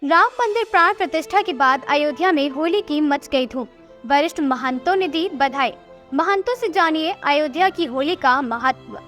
राम मंदिर प्राण प्रतिष्ठा के बाद अयोध्या में होली की मच गई धूम। वरिष्ठ महंतों ने दी बधाई। महंतों से जानिए अयोध्या की होली का महत्व।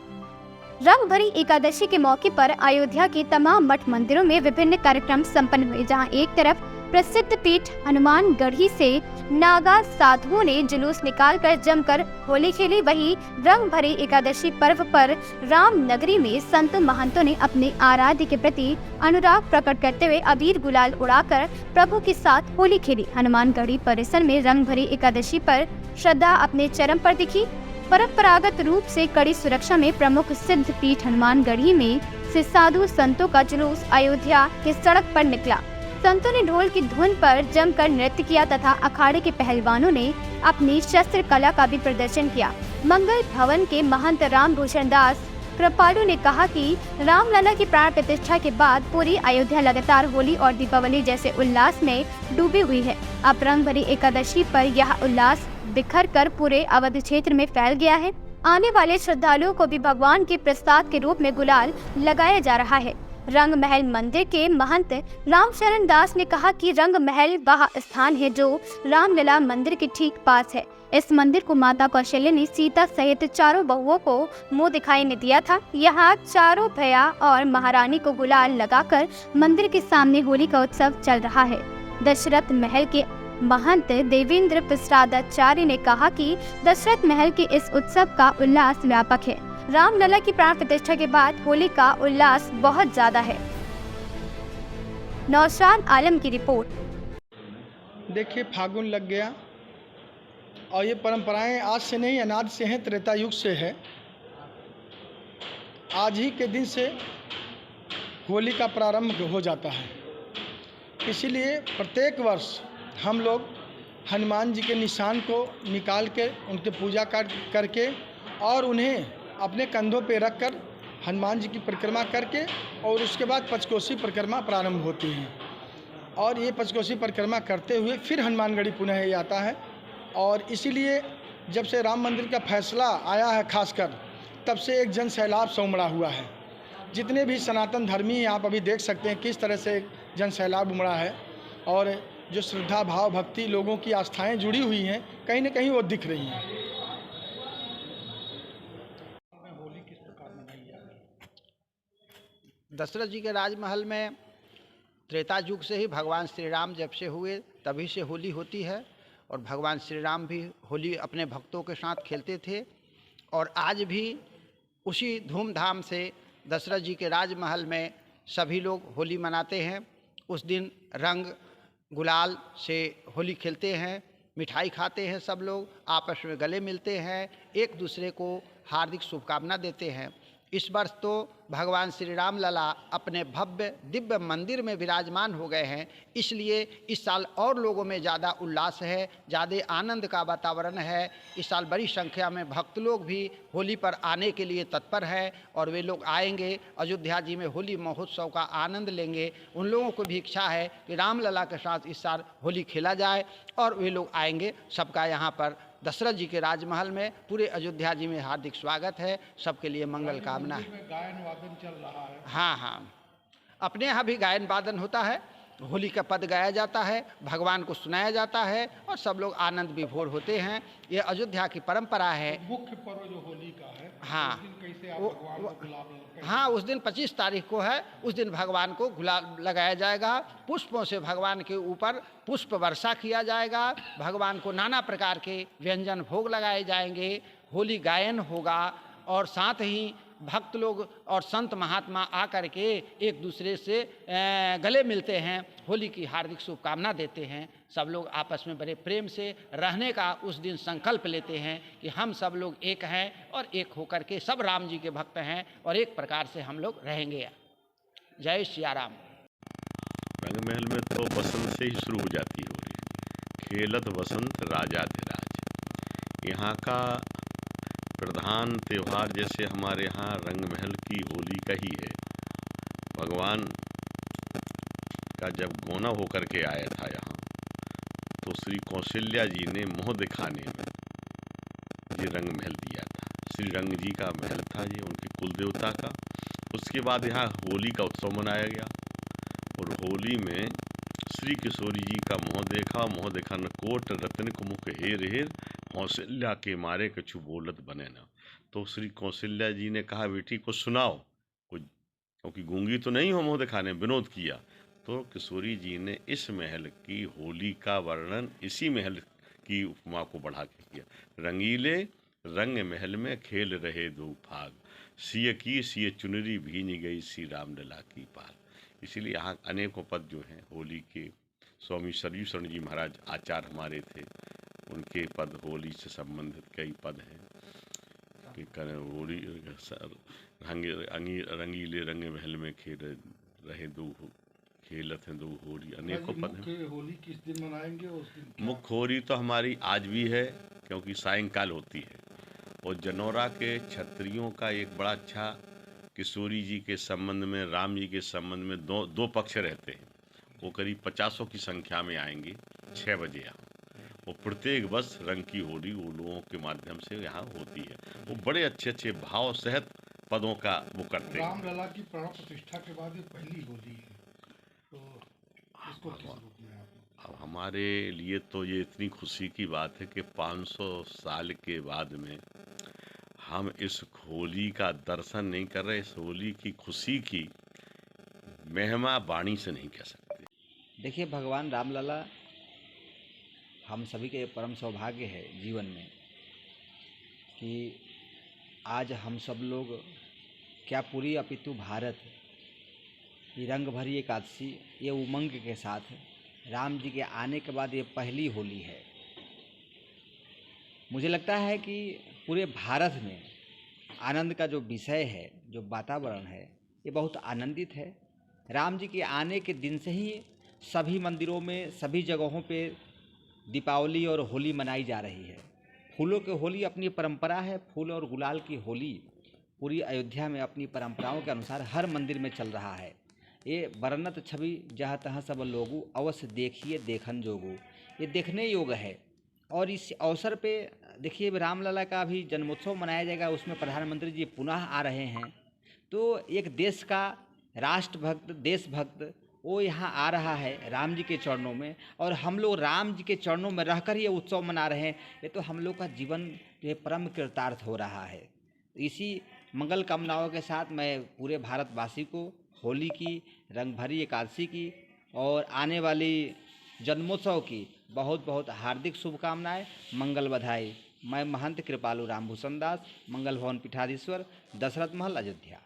रंग भरी एकादशी के मौके पर अयोध्या के तमाम मठ मंदिरों में विभिन्न कार्यक्रम संपन्न हुए, जहां एक तरफ प्रसिद्ध पीठ हनुमानगढ़ी से नागा साधुओं ने जुलूस निकालकर जमकर होली खेली, वहीं रंग भरी एकादशी पर्व पर राम नगरी में संत महंतों ने अपने आराध्य के प्रति अनुराग प्रकट करते हुए अबीर गुलाल उड़ाकर प्रभु के साथ होली खेली। हनुमानगढ़ी परिसर में रंग भरी एकादशी पर श्रद्धा अपने चरम पर दिखी। परंपरागत रूप से कड़ी सुरक्षा में प्रमुख सिद्ध पीठ हनुमानगढ़ी में से साधु संतों का जुलूस अयोध्या के सड़क पर निकला। संतों ने ढोल की धुन पर जमकर नृत्य किया तथा अखाड़े के पहलवानों ने अपनी शस्त्र कला का भी प्रदर्शन किया। मंगल भवन के महंत रामभूषण दास कृपालु ने कहा कि रामलला की प्राण प्रतिष्ठा के बाद पूरी अयोध्या लगातार होली और दीपावली जैसे उल्लास में डूबी हुई है। अब रंग भरी एकादशी पर यह उल्लास बिखर कर पूरे अवध क्षेत्र में फैल गया है। आने वाले श्रद्धालुओं को भी भगवान के प्रसाद के रूप में गुलाल लगाया जा रहा है। रंग महल मंदिर के महंत रामशरण दास ने कहा कि रंग महल वह स्थान है जो रामलला मंदिर के ठीक पास है। इस मंदिर को माता कौशल्या ने सीता सहित चारों बहुओं को मुंह दिखाई ने दिया था। यहाँ चारों भैया और महारानी को गुलाल लगाकर मंदिर के सामने होली का उत्सव चल रहा है। दशरथ महल के महंत देवेंद्र प्रसादाचार्य ने कहा कि दशरथ महल के इस उत्सव का उल्लास व्यापक है। रामलला की प्राण प्रतिष्ठा के बाद होली का उल्लास बहुत ज्यादा है। नौशाद आलम की रिपोर्ट। देखिए, फागुन लग गया और ये परंपराएं आज से नहीं, अनादि से हैं, त्रेता युग से है। आज ही के दिन से होली का प्रारंभ हो जाता है। इसीलिए प्रत्येक वर्ष हम लोग हनुमान जी के निशान को निकाल के उनके पूजा करके और उन्हें अपने कंधों पे रखकर हनुमान जी की परिक्रमा करके और उसके बाद पंचकोसी परिक्रमा प्रारंभ होती है। और ये पंचकोसी परिक्रमा करते हुए फिर हनुमानगढ़ी पुनः ये आता है। और इसीलिए जब से राम मंदिर का फैसला आया है खासकर, तब से एक जन सैलाब सा उमड़ा हुआ है। जितने भी सनातन धर्मी आप अभी देख सकते हैं किस तरह से जन सैलाब उमड़ा है। और जो श्रद्धा भाव भक्ति लोगों की आस्थाएं जुड़ी हुई हैं, कहीं न कहीं वो दिख रही हैं। होली किस प्रकार मनाई जाती है? दशरथ जी के राजमहल में त्रेता युग से ही भगवान श्री राम जब से हुए तभी से होली होती है। और भगवान श्री राम भी होली अपने भक्तों के साथ खेलते थे और आज भी उसी धूमधाम से दशरथ जी के राजमहल में सभी लोग होली मनाते हैं। उस दिन रंग गुलाल से होली खेलते हैं, मिठाई खाते हैं, सब लोग आपस में गले मिलते हैं, एक दूसरे को हार्दिक शुभकामना देते हैं। इस वर्ष तो भगवान श्री राम लला अपने भव्य दिव्य मंदिर में विराजमान हो गए हैं, इसलिए इस साल और लोगों में ज़्यादा उल्लास है, ज़्यादा आनंद का वातावरण है। इस साल बड़ी संख्या में भक्त लोग भी होली पर आने के लिए तत्पर है और वे लोग आएंगे, अयोध्या जी में होली महोत्सव का आनंद लेंगे। उन लोगों को भी इच्छा है कि राम लला के साथ इस साल होली खेला जाए और वे लोग आएंगे। सबका यहाँ पर दशरथ जी के राजमहल में पूरे अयोध्या जी में हार्दिक स्वागत है। सबके लिए मंगल कामना है। गायन वादन चल रहा है। हाँ, अपने यहाँ भी गायन वादन होता है, होली का पद गाया जाता है, भगवान को सुनाया जाता है और सब लोग आनंद विभोर होते हैं। ये अयोध्या की परंपरा है। मुख्य पर्व जो होली का है, हाँ, उस दिन कैसे आप भगवान को गुलाल हाँ, उस दिन 25 तारीख को है। उस दिन भगवान को गुलाल लगाया जाएगा, पुष्पों से भगवान के ऊपर पुष्प वर्षा किया जाएगा, भगवान को नाना प्रकार के व्यंजन भोग लगाए जाएंगे, होली गायन होगा और साथ ही भक्त लोग और संत महात्मा आकर के एक दूसरे से गले मिलते हैं, होली की हार्दिक शुभकामना देते हैं। सब लोग आपस में बड़े प्रेम से रहने का उस दिन संकल्प लेते हैं कि हम सब लोग एक हैं और एक होकर के सब राम जी के भक्त हैं और एक प्रकार से हम लोग रहेंगे। जय सिया राम। रंग महल में तो बसंत से ही शुरू हो जाती है होली। खेलत बसंत राजाधिराज। यहाँ का प्रधान त्यौहार जैसे हमारे यहाँ रंग महल की होली का ही है। भगवान का जब गौना होकर के आया था यहाँ, तो श्री कौशल्या जी ने मोह दिखाने में ये रंग महल दिया था। श्री रंग जी का महल था ये, उनके कुल देवता का। उसके बाद यहाँ होली का उत्सव मनाया गया और होली में श्री किशोरी जी का मोह देखा न कोट रत्न को मुख हेर हेर, कौशल्या के मारे कछु बोलत बने न। तो श्री कौशल्या जी ने कहा बेटी को सुनाओ कुछ, क्योंकि गूंगी तो नहीं हो मोह दिखाने, विनोद किया। तो किशोरी जी ने इस महल की होली का वर्णन इसी महल की उपमा को बढ़ा के किया। रंगीले रंग महल में खेल रहे दो भाग, सिय चुनरी भीनी गई श्री रामलला की पाग। इसीलिए यहाँ अनेकों पद जो हैं होली के, स्वामी सरयू शरण जी महाराज आचार्य हमारे थे, उनके पद होली से संबंधित कई पद हैं कि होली रंगीले रंग महल में खेल रहे दो खेलत हैं दो होली, अनेकों पद हैं। होली किस दिन मनाएंगे और उस दिन मुख्य होली तो हमारी आज भी है, क्योंकि सायंकाल होती है। और जनौरा के क्षत्रियों का एक बड़ा अच्छा किशोरी जी के संबंध में, राम जी के संबंध में दो पक्ष रहते हैं। वो करीब 50 की संख्या में आएंगे 6 बजे यहाँ। वो प्रत्येक वर्ष रंग की होली वो लोगों के माध्यम से यहाँ होती है। वो बड़े अच्छे अच्छे भाव सहित पदों का वो करते हैं। रामलला की प्राण प्रतिष्ठा के बाद ये पहली होली है, तो इसको किस रूप में आप? अब हमारे लिए तो ये इतनी खुशी की बात है कि 500 साल के बाद में हम इस होली का दर्शन नहीं कर रहे। इस होली की खुशी की महिमा वाणी से नहीं कह सकते। देखिए, भगवान रामलला हम सभी के परम सौभाग्य है जीवन में कि आज हम सब लोग, क्या पूरी अपितु भारत, ये रंग भरी एकादशी, ये उमंग के साथ राम जी के आने के बाद ये पहली होली है। मुझे लगता है कि पूरे भारत में आनंद का जो विषय है, जो वातावरण है, ये बहुत आनंदित है। राम जी के आने के दिन से ही सभी मंदिरों में, सभी जगहों पे दीपावली और होली मनाई जा रही है। फूलों की होली अपनी परंपरा है। फूल और गुलाल की होली पूरी अयोध्या में अपनी परंपराओं के अनुसार हर मंदिर में चल रहा है। ये वर्णत छवि जहाँ तहाँ सब लोगू, अवश्य देखिए देखन जोगू, ये देखने योग्य है। और इस अवसर पे देखिए, रामलला का भी जन्मोत्सव मनाया जाएगा, उसमें प्रधानमंत्री जी पुनः आ रहे हैं। तो एक देश का राष्ट्रभक्त, देशभक्त वो यहाँ आ रहा है राम जी के चरणों में, और हम लोग राम जी के चरणों में रहकर ये उत्सव मना रहे हैं। ये तो हम लोग का जीवन जो है परम कृतार्थ हो रहा है। इसी मंगल कामनाओं के साथ मैं पूरे भारतवासी को होली की, रंग भरी एकादशी की और आने वाली जन्मोत्सव की बहुत बहुत हार्दिक शुभकामनाएं, मंगल बधाई। मैं महंत कृपालु रामभूषण दास, मंगल भवन पीठाधीश्वर, दशरथ महल, अयोध्या।